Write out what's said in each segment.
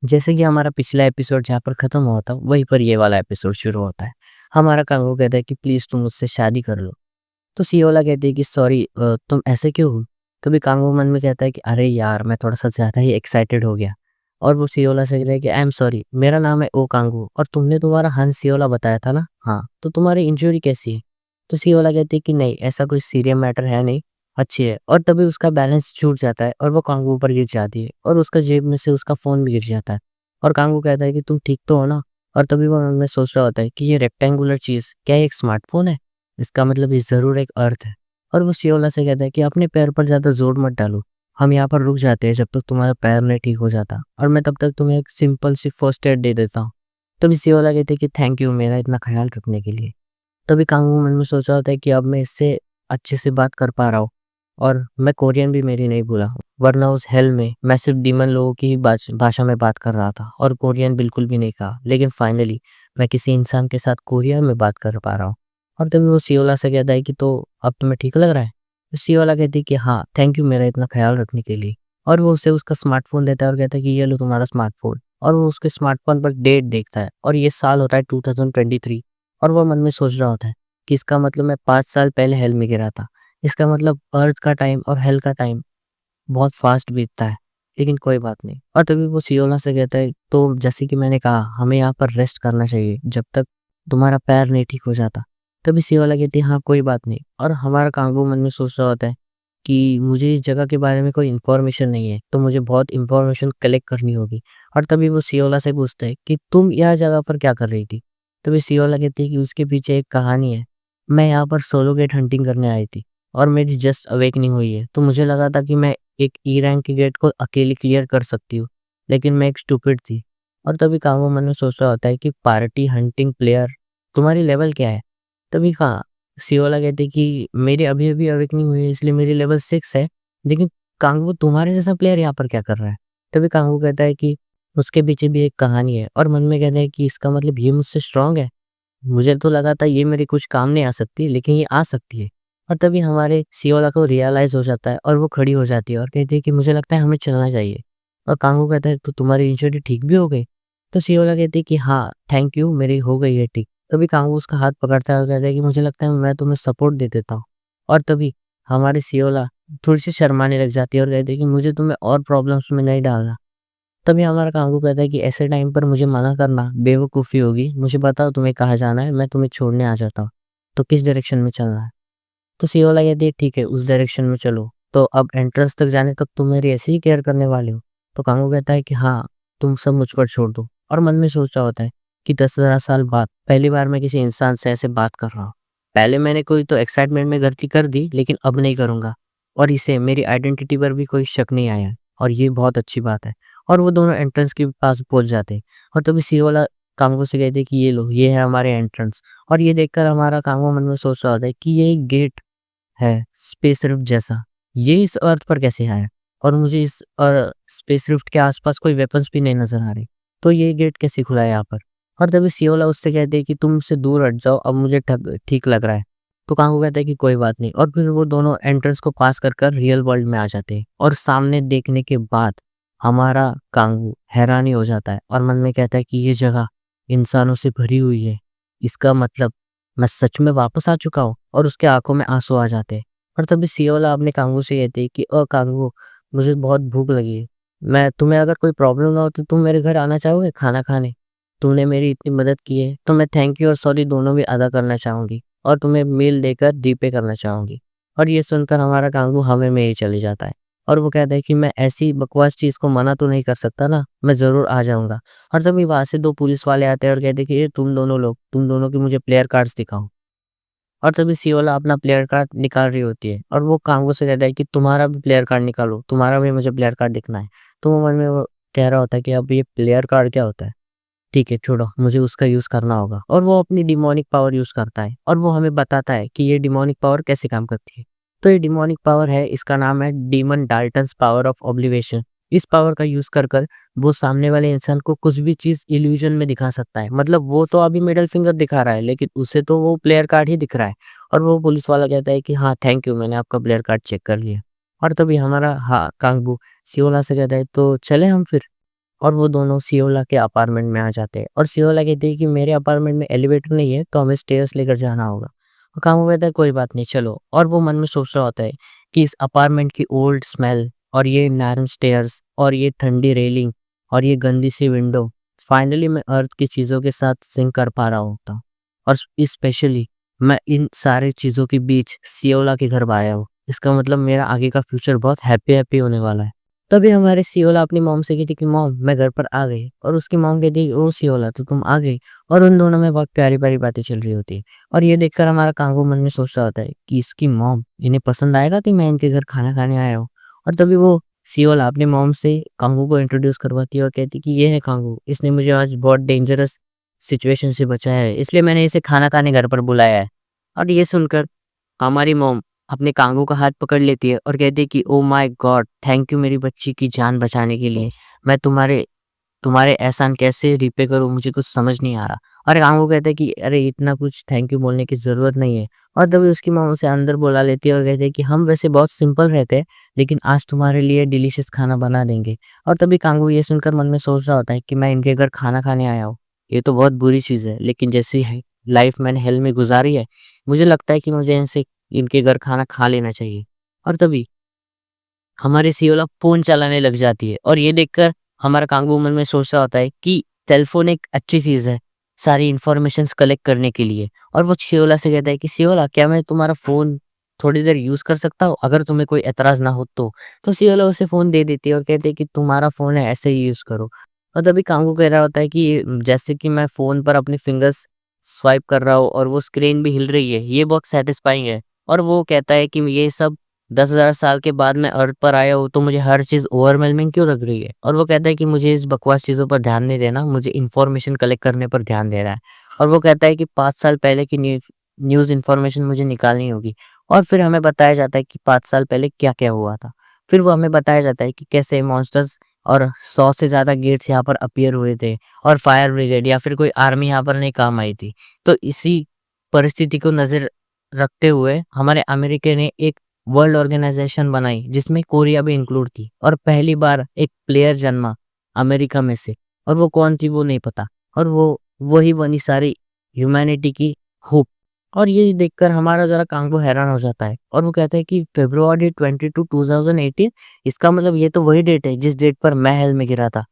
जैसे कि हमारा पिछला एपिसोड जहाँ पर खत्म हुआ था, वहीं पर ये वाला एपिसोड शुरू होता है। हमारा कांगो कहता है कि प्लीज़ तुम मुझसे शादी कर लो। तो सियोला कहती है कि सॉरी तुम ऐसे क्यों हो? तभी कांगो मन में कहता है कि अरे यार मैं थोड़ा-सा ज़्यादा ही एक्साइटेड हो गया। और वो सियोला से कह रहा है कि आई एम सॉरी मेरा नाम है ओकांगो और तुमने तुम्हारा हंस सियोला बताया था ना? हाँ, तो तुम्हारी इंजरी कैसी है? तो सियोला कहती है कि नहीं ऐसा कोई सीरियस मैटर है नहीं, अच्छी है। और तभी उसका बैलेंस छूट जाता है और वो कांगो पर गिर जाती है और उसका जेब में से उसका फ़ोन भी गिर जाता है। और कांगो कहता है कि तुम ठीक तो हो ना? और तभी वो मन में सोच रहा होता है कि ये रेक्टेंगुलर चीज़ क्या ये एक स्मार्टफ़ोन है? इसका मतलब ये ज़रूर एक अर्थ है। और वो शियोला से कहता है कि अपने पैर पर ज़्यादा ज़ोर मत डालो। हम यहाँ पर रुक जाते हैं जब तक तुम्हारा पैर नहीं ठीक हो जाता और मैं तब तक तुम्हें एक सिंपल सी फर्स्ट एड दे देता हूँ। तभी शियोला कहती है कि थैंक यू मेरा इतना ख़्याल रखने के लिए। तभी कांगू मन में सोच रहा होता है कि अब मैं इससे अच्छे से बात कर पा रहा हूँ और मैं कोरियन भी मेरी नहीं भूला हूँ। वरना उस हेल में मैं सिर्फ डीमन लोगों की ही भाषा में बात कर रहा था और कोरियन बिल्कुल भी नहीं कहा। लेकिन फाइनली मैं किसी इंसान के साथ कोरियन में बात कर पा रहा हूँ। और तभी वो सियोला से कहता है कि तो अब तुम्हें ठीक लग रहा है? तो सियोला कहती है कि हाँ, थैंक यू मेरा इतना ख़्याल रखने के लिए। और वो उसे उसका स्मार्टफ़ोन देता है और कहता है कि ये लो तुम्हारा स्मार्टफ़ोन। और वो उसके स्मार्टफ़ोन पर डेट देखता है और ये साल होता है 2023 और वो मन में सोच रहा होता है कि इसका मतलब मैं 5 साल पहले हेल में गिरा था। इसका मतलब अर्थ का टाइम और हेल का टाइम बहुत फ़ास्ट बीतता है। लेकिन कोई बात नहीं। और तभी वो सियोला से कहता है तो जैसे कि मैंने कहा हमें यहाँ पर रेस्ट करना चाहिए जब तक तुम्हारा पैर नहीं ठीक हो जाता। तभी सियोला कहती है हाँ, कोई बात नहीं। और हमारा कांगो मन में सोच रहा होता है कि मुझे इस जगह के बारे में कोई इन्फॉर्मेशन नहीं है, तो मुझे बहुत इन्फॉर्मेशन कलेक्ट करनी होगी। और तभी वो सियोला से पूछता है कि तुम यह जगह पर क्या कर रही थी? तभी सियोला कहती है कि उसके पीछे एक कहानी है। मैं यहाँ पर सोलो गेट हंटिंग करने आई थी और मेरी जस्ट अवेकनिंग हुई है। तो मुझे लगा था कि मैं एक ई रैंक के गेट को अकेले क्लियर कर सकती हूँ, लेकिन मैं एक स्टूपिड थी। और तभी कांगो मन में सोच रहा होता है कि पार्टी हंटिंग प्लेयर तुम्हारी लेवल क्या है? तभी कहा सियोला कहते कि मेरी अभी-अभी अवेकनिंग हुई है इसलिए मेरी लेवल 6 है, लेकिन कांगो तुम्हारे जैसा प्लेयर यहाँ पर क्या कर रहा है? तभी कांगो कहता है कि उसके पीछे भी एक कहानी है और मन में कहता है कि इसका मतलब ये मुझसे स्ट्रॉन्ग है। मुझे तो लगा था ये मेरे कुछ काम नहीं आ सकती, लेकिन ये आ सकती है। और तभी हमारे सियोला को रियलाइज़ हो जाता है और वो खड़ी हो जाती है और कहती है कि मुझे लगता है हमें चलना चाहिए। और कांगो कहता है तो तुम्हारी इंजरी ठीक भी हो गई? तो सियोला कहती है कि हाँ, थैंक यू मेरी हो गई है ठीक। तभी कांगो उसका हाथ पकड़ता है और कहता है कि मुझे लगता है मैं तुम्हें सपोर्ट दे देता हूँ। और तभी हमारी सियोला थोड़ी-सी शर्माने लग जाती है और कहती है कि मुझे तुम्हें और प्रॉब्लम्स में नहीं डालना। तभी हमारा कांगो कहता है कि ऐसे टाइम पर मुझे मना करना बेवकूफ़ी होगी। मुझे बताओ तुम्हें कहाँ जाना है, मैं तुम्हें छोड़ने आ जाता हूँ। तो किस डायरेक्शन में चलना है? तो सियोला कहती है ठीक है उस डायरेक्शन में चलो। तो अब एंट्रेंस तक जाने तक तुम मेरी ऐसे ही केयर करने वाले हो? तो कांगो कहता है कि हाँ, तुम सब मुझ पर छोड़ दो। और मन में सोच रहा होता है कि 10,000 साल बाद पहली बार मैं किसी इंसान से ऐसे बात कर रहा हूँ। पहले मैंने कोई तो एक्साइटमेंट में गलती कर दी, लेकिन अब नहीं करूँगा। और इससे मेरी आइडेंटिटी पर भी कोई शक नहीं आया है और ये बहुत अच्छी बात है। और वो दोनों एंट्रेंस के पास पहुँच जाते हैं और तभी सियोला कांगो से कहती है कि ये लो, ये है हमारे एंट्रेंस। और ये देखकर हमारा कांगो मन में सोच रहा होता है कि ये एक गेट है स्पेस रिफ्ट जैसा, ये इस अर्थ पर कैसे आया? और मुझे इस स्पेस रिफ्ट के आसपास कोई वेपन्स भी नहीं नज़र आ रहे, तो ये गेट कैसे खुला है यहाँ पर? और तभी सियोला उससे कहती है कि तुम मुझसे दूर हट जाओ, अब मुझे ठग ठीक लग रहा है। तो कांगो कहता है कि कोई बात नहीं और फिर वो दोनों एंट्रेंस को पास कर रियल वर्ल्ड में आ जाते हैं और सामने देखने के बाद हमारा कांगो हैरान ही हो जाता है और मन में कहता है कि ये जगह इंसानों से भरी हुई है। इसका मतलब मैं सच में वापस आ चुका हूँ और उसके आँखों में आँसू आ जाते हैं। और तभी सियोला अपने कांगो से कहती है कि कांगो मुझे बहुत भूख लगी है। मैं तुम्हें अगर कोई प्रॉब्लम ना हो तो तुम मेरे घर आना चाहोगे खाना खाने? तुमने मेरी इतनी मदद की है तो मैं थैंक यू और सॉरी दोनों भी अदा करना चाहूँगी और तुम्हें मील देकर रीपे करना चाहूँगी। और ये सुनकर हमारा कांगो हमें में ही चले जाता है और वो कहता है कि मैं ऐसी बकवास चीज़ को मना तो नहीं कर सकता ना, मैं ज़रूर आ जाऊँगा। और तभी वहाँ से 2 पुलिस वाले आते हैं और कहते हैं कि ये तुम दोनों लोग, तुम दोनों के मुझे प्लेयर कार्ड्स दिखाओ। और तभी सियोला अपना प्लेयर कार्ड निकाल रही होती है और वो कांगो से कहता है कि तुम्हारा भी प्लेयर कार्ड निकालो, तुम्हारा भी मुझे प्लेयर कार्ड दिखना है। तो वो मन में वो कह रहा होता है कि अब ये प्लेयर कार्ड क्या होता है? ठीक है छोड़ो, मुझे उसका यूज़ करना होगा। और वो अपनी डिमोनिक पावर यूज़ करता है और वो हमें बताता है कि ये डिमोनिक पावर कैसे काम करती है। तो ये डिमोनिक पावर है, इसका नाम है डीमन डाल्टन्स पावर ऑफ ऑब्लिवेशन। इस पावर का यूज़ कर वो सामने वाले इंसान को कुछ भी चीज़ इल्यूज़न में दिखा सकता है। मतलब वो तो अभी मिडल फिंगर दिखा रहा है, लेकिन उसे तो वो प्लेयर कार्ड ही दिख रहा है। और वो पुलिस वाला कहता है कि हाँ, थैंक यू मैंने आपका प्लेयर कार्ड चेक कर लिया। और तभी हमारा हाँ, कांगबू सियोला से कहता है तो चलें हम फिर? और वो दोनों सियोला के अपार्टमेंट में आ जाते हैं और सियोला कहती है कि मेरे अपार्टमेंट में एलिवेटर नहीं है तो हमें स्टेयर्स लेकर जाना होगा। और कांगो कहता है कोई बात नहीं चलो, और वो मन में सोच रहा होता है कि इस अपार्टमेंट की ओल्ड स्मेल और ये नैरन स्टेयर्स और ये ठंडी रेलिंग और ये गंदी सी विंडो, फाइनली मैं अर्थ की चीज़ों के साथ सिंक कर पा रहा होता। और स्पेशली मैं इन सारे चीज़ों के बीच सियोला के घर आया हूँ। इसका मतलब मेरा आगे का फ्यूचर बहुत हैप्पी होने वाला है। तभी हमारे सियोला अपनी मॉम से कहती कि मॉम मैं घर पर आ गई, और उसकी मॉम कहती ओ सियोला तो तुम आ गई। और उन दोनों में बहुत प्यारी-प्यारी बातें चल रही होती है। और ये देखकर हमारा कांगो मन में सोच रहा होता है कि इसकी मॉम इन्हें पसंद आएगा कि मैं इनके घर खाना खाने आया हूँ। और तभी वो सियोला अपनी मॉम से कांगो को इंट्रोड्यूस करवाती है और कहती कि ये है कांगो, इसने मुझे आज बहुत डेंजरस सिचुएशन से बचाया है, इसलिए मैंने इसे खाना खाने घर पर बुलाया है। और ये सुनकर हमारी मॉम अपने कांगो का हाथ पकड़ लेती है और कहती है कि oh my God, thank you मेरी बच्ची की जान बचाने के लिए। मैं तुम्हारे तुम्हारे एहसान कैसे रिपे करूँ, मुझे कुछ समझ नहीं आ रहा। और कांगो कहता है कि अरे इतना कुछ थैंक यू बोलने की ज़रूरत नहीं है। और तभी उसकी मॉम उसे अंदर बुला लेती है और कहती है कि हम वैसे बहुत सिंपल रहते हैं, लेकिन आज तुम्हारे लिए डिलीशियस खाना बना देंगे। और तभी कांगो ये सुनकर मन में सोच रहा होता है कि मैं इनके घर खाना खाने आया हूँ। ये तो बहुत बुरी चीज़ है, लेकिन जैसी है लाइफ मैंने हेल में गुज़ारी है, मुझे लगता है कि मुझे इनके घर खाना खा लेना चाहिए। और तभी हमारी सियोला फ़ोन चलाने लग जाती है और ये देखकर हमारा कांगू मन में सोच रहा होता है कि टेलीफ़ोन एक अच्छी चीज़ है, सारी इन्फॉर्मेशंस कलेक्ट करने के लिए। और वो सियोला से कहता है कि सियोला क्या मैं तुम्हारा फ़ोन थोड़ी देर यूज़ कर सकता हूँ? अगर तुम्हें कोई एतराज़ ना हो तो। तो सियोला उसे फ़ोन दे देती है और कहती है कि तुम्हारा फ़ोन है ऐसे ही यूज़ करो। और तभी कांगू कह रहा होता है कि जैसे कि मैं फ़ोन पर अपने फिंगर्स स्वाइप कर रहा हूँ और वो स्क्रीन भी हिल रही है, ये बहुत सैटिस्फाइंग है। और वो कहता है कि ये सब 10,000 साल के बाद मैं अर्थ पर आया हूँ तो मुझे हर चीज़ ओवरवेलमिंग क्यों लग रही है? और वो कहता है कि मुझे इस बकवास चीज़ों पर ध्यान नहीं देना, मुझे इन्फॉर्मेशन कलेक्ट करने पर ध्यान देना है। और वो कहता है कि 5 साल पहले की न्यूज़ इन्फॉर्मेशन मुझे निकालनी होगी। और फिर हमें बताया जाता है कि 5 साल पहले क्या-क्या हुआ था। फिर वो हमें बताया जाता है कि कैसे मॉन्स्टर्स और 100 से ज़्यादा गेट्स यहाँ पर अपीयर हुए थे और फायर ब्रिगेड या फिर कोई आर्मी यहाँ पर नहीं काम आई थी। तो इसी परिस्थिति को नज़र रखते हुए हमारे अमेरिका ने एक वर्ल्ड ऑर्गेनाइजेशन बनाई जिसमें कोरिया भी इंक्लूड थी, और पहली बार एक प्लेयर जन्मा अमेरिका में से। और वो कौन थी वो नहीं पता, और वो वही बनी सारी ह्यूमैनिटी की होप। और ये देखकर हमारा जरा कांगो हैरान हो जाता है और वो कहता है कि फरवरी 22 2018, इसका मतलब ये तो वही डेट है जिस डेट पर मैं हेल में गिरा था।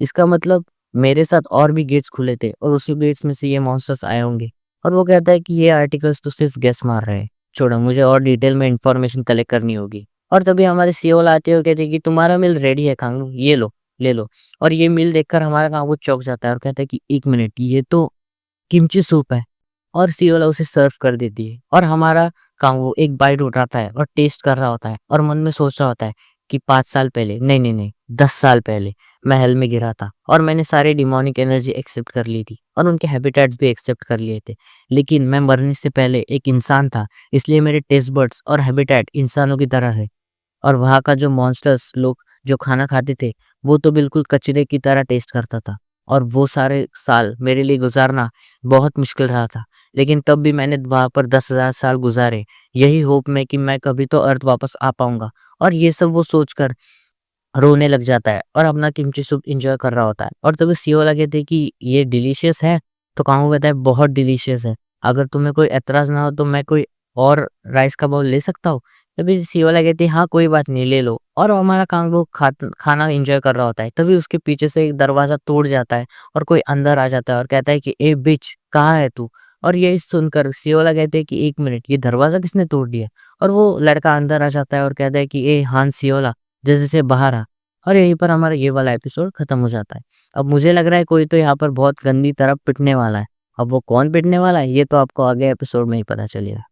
इसका मतलब मेरे साथ और भी गेट्स खुले थे और उसी गेट्स में से ये मॉन्स्टर्स आए होंगे। और वो कहता है कि ये आर्टिकल्स तो सिर्फ गेस मार रहे हैं, छोड़ो मुझे और डिटेल में इंफॉर्मेशन कलेक्ट करनी होगी। और तभी हमारे सीओल आते हो कहते हैं कि तुम्हारा मील रेडी है कांगू, ये लो, ले लो। और ये मील देखकर हमारा कांगू चौंक जाता है और कहता है कि एक मिनट, ये तो किमची सूप है। और सियोला उसे सर्व कर देती है और हमारा कांगो एक बाइट उठाता है और टेस्ट कर रहा होता है और मन में सोच रहा होता है कि 5 साल पहले नहीं 10 साल पहले मैं हेल में गिरा था और मैंने सारी डिमोनिक एनर्जी एक्सेप्ट कर ली थी और उनके हैबिटेट्स भी एक्सेप्ट कर लिए थे। लेकिन मैं मरने से पहले एक इंसान था, इसलिए मेरे टेस्ट बड्स और हैबिटेट इंसानों की तरह है। और वहाँ का जो मॉन्स्टर्स लोग जो खाना खाते थे, वो तो बिल्कुल कचरे की तरह टेस्ट करता था। और वो सारे साल मेरे लिए गुज़ारना बहुत मुश्किल रहा था। लेकिन तब भी मैंने वहाँ पर 10,000 साल गुज़ारे, यही होप में कि मैं कभी तो अर्थ वापस आ पाऊँगा। और ये सब वो सोचकर रोने लग जाता है और अपना किमची सूप एन्जॉय कर रहा होता है। और तभी सियोला कहती है कि ये डिलीशियस है? तो कांगो कहता है बहुत डिलीशियस है। अगर तुम्हें कोई एतराज़ ना हो तो मैं कोई और राइस का बाउल ले सकता हूँ? तभी सियोला कहती है हाँ, कोई बात नहीं, ले लो। और हमारा कांगो खाना एन्जॉय कर रहा होता है। तभी उसके पीछे से एक दरवाज़ा टूट जाता है और कोई अंदर आ जाता है और कहता है कि ए बिच, कहाँ है तू? और ये सुनकर सियोला कहते हैं कि 1 मिनट, ये दरवाज़ा किसने तोड़ दिया? और वो लड़का अंदर आ जाता है और कहता है कि ए हान सियोला, जल्दी से बाहर आ। और यहीं पर हमारा ये वाला एपिसोड खत्म हो जाता है। अब मुझे लग रहा है कोई तो यहाँ पर बहुत गंदी तरह पिटने वाला है। अब वो कौन पिटने वाला है, ये तो आपको आगे एपिसोड में ही पता चलेगा।